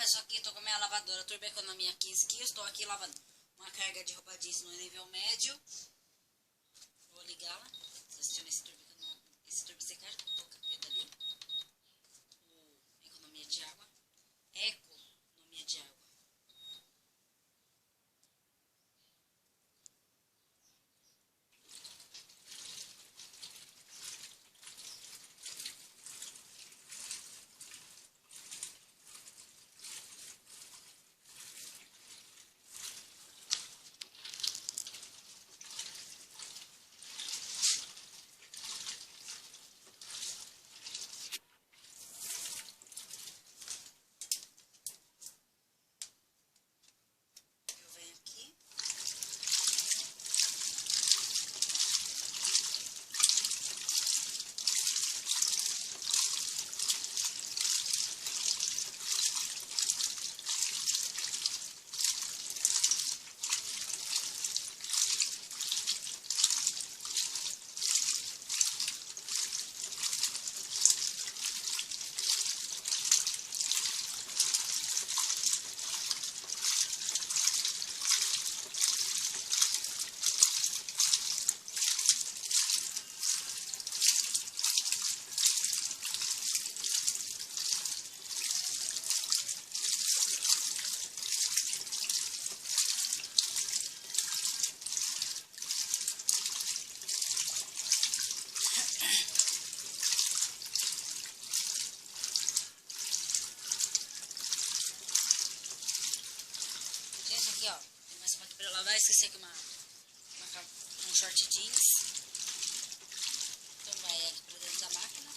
pessoal, aqui tô com a minha lavadora Turbo Economia 15 quilos. Estou aqui lavando uma carga de roupa jeans no nível médio. Vou ligá-la. Assistindo esse turbo secar, tô com aquele ali. O economia de água. Economia de água. Aqui, ó, tem mais uma aqui pra lavar. Esqueci aqui um short jeans. Então vai aqui pra dentro da máquina.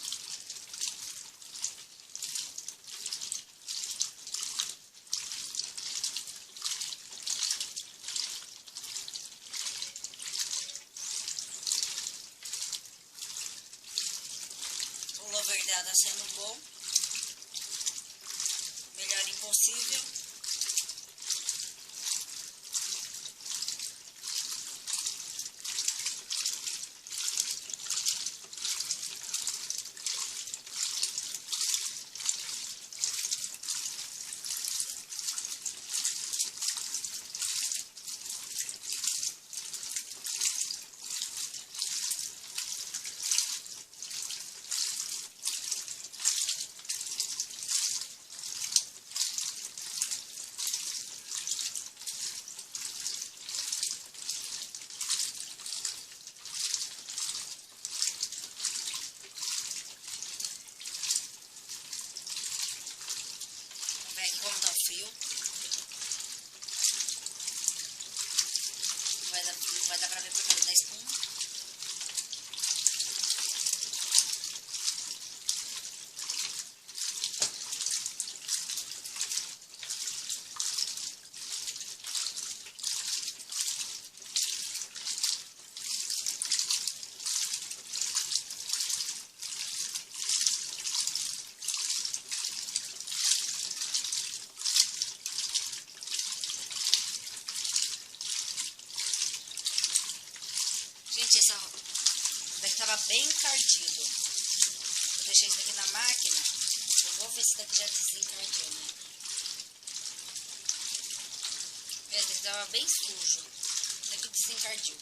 O lover dela tá sendo bom. Melhor impossível. Como tá o fio. Não vai dar pra ver por causa da espuma. Gente, essa roupa daqui tava bem encardido. Eu deixei isso daqui na máquina. Eu vou ver se daqui já desencardeu, né? Esse daqui tava bem sujo. Esse daqui desencardiu.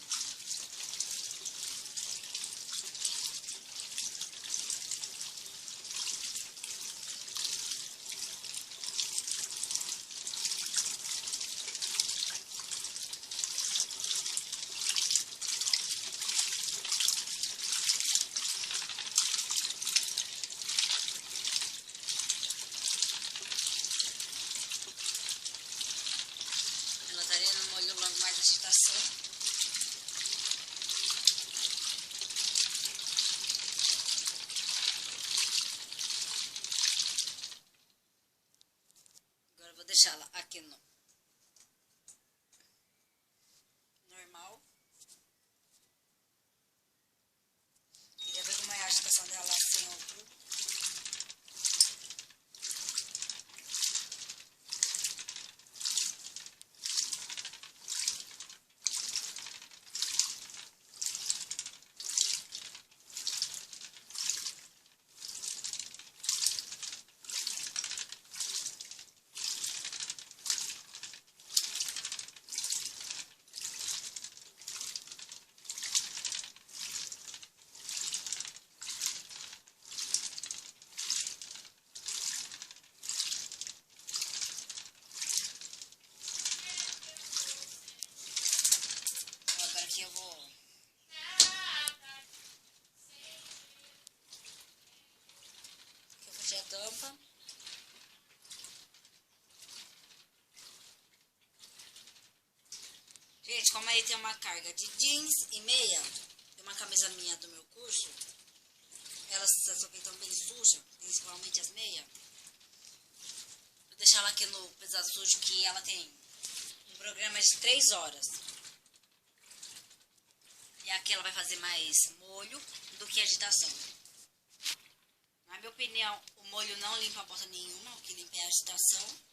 Não molhou logo mais a agitação. Agora eu vou deixá-la aqui no normal. E depois uma agitação dela sem o tubo. estampa. Gente, como aí tem uma carga de jeans e meia, e uma camisa minha do meu curso, elas estão bem sujas, principalmente as meias. Vou deixar ela aqui no pesado sujo, que ela tem um programa de 3 horas. E aqui ela vai fazer mais molho do que agitação. Na minha opinião, o molho não limpa a bota nenhuma, o que limpa é a agitação.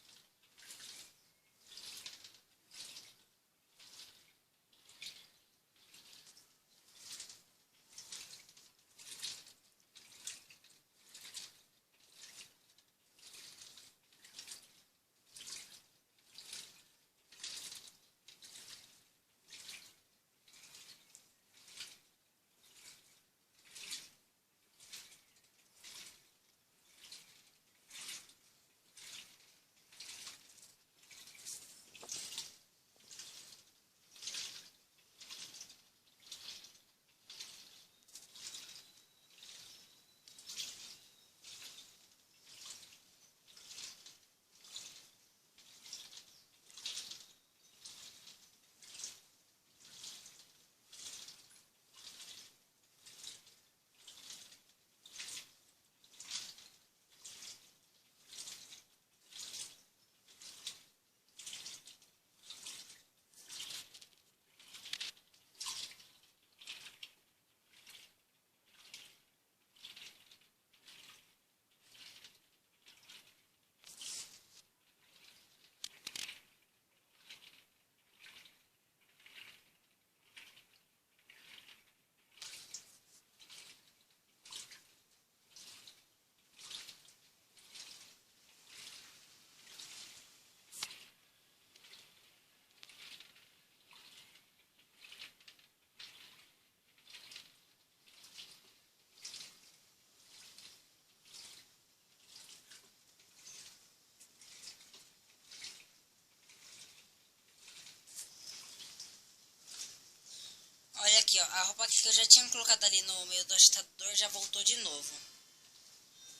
Olha aqui, ó, a roupa que eu já tinha colocado ali no meio do agitador já voltou de novo.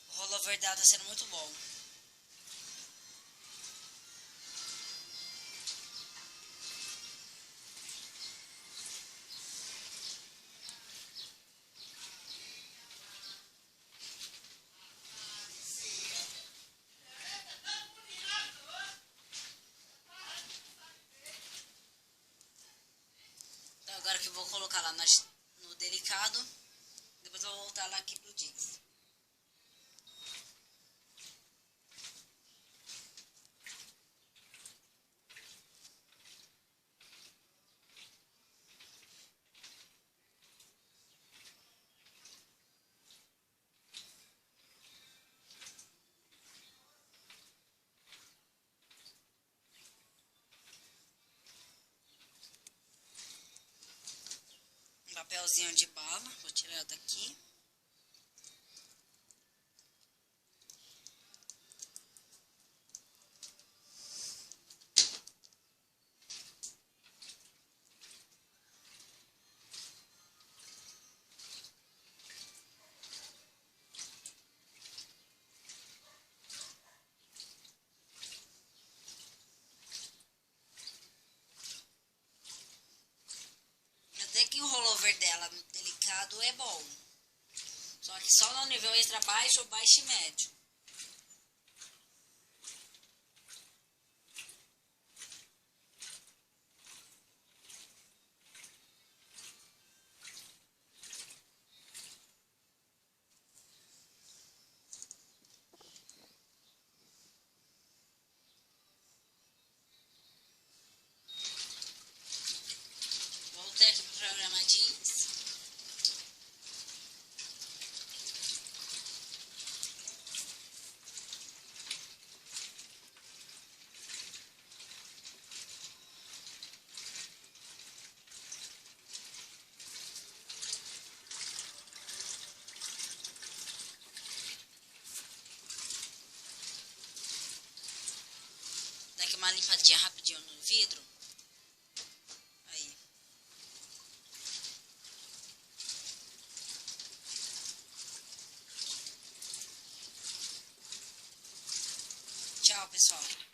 O rollover dela tá sendo muito bom. Então agora que eu vou colocar lá no delicado, depois eu vou voltar lá aqui pro jeans. Um papelzinho de bala, vou tirar daqui. Até que o rollover dela no delicado é bom. Só que só no nível extra baixo, baixo e médio. Voltei aqui pro programa jeans. Dá aqui uma limpadinha rapidinho no vidro. Aí. Tchau, pessoal.